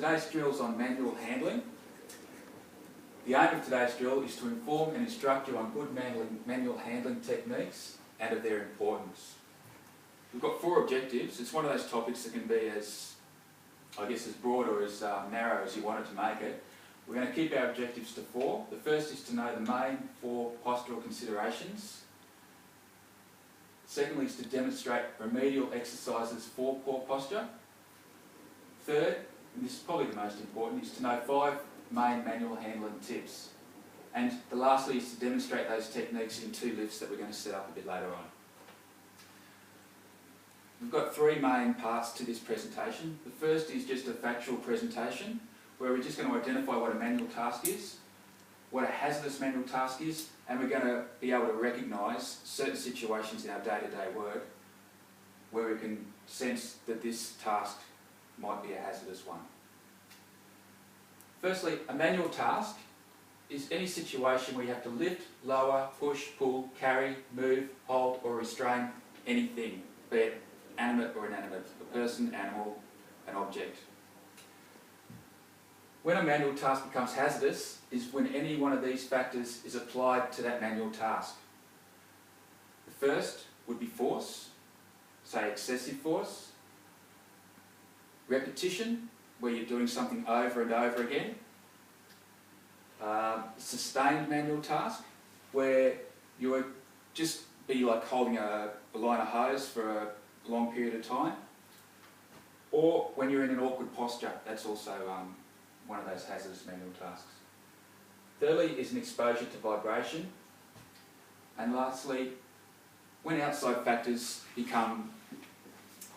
Today's drill is on manual handling. The aim of today's drill is to inform and instruct you on good manual handling techniques and of their importance. We've got 4 objectives. It's one of those topics that can be as broad or as narrow as you want it to make it. We're going to keep our objectives to 4. The first is to know the main 4 postural considerations. Secondly is to demonstrate remedial exercises for poor posture. Third, and this is probably the most important, is to know 5 main manual handling tips. And the lastly is to demonstrate those techniques in 2 lifts that we're going to set up a bit later on. We've got 3 main parts to this presentation. The first is just a factual presentation where we're just going to identify what a manual task is, what a hazardous manual task is, and we're going to be able to recognise certain situations in our day-to-day work where we can sense that this task might be a hazardous one. Firstly, a manual task is any situation where you have to lift, lower, push, pull, carry, move, hold or restrain anything, be it animate or inanimate, a person, animal, an object. When a manual task becomes hazardous is when any one of these factors is applied to that manual task. The first would be force, say excessive force. Repetition, where you're doing something over and over again. Sustained manual task, where you would just be like holding a line of hose for a long period of time. Or when you're in an awkward posture, that's also one of those hazardous manual tasks. Thirdly is an exposure to vibration. And lastly, when outside factors become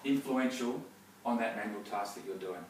influential on that manual task that you're doing.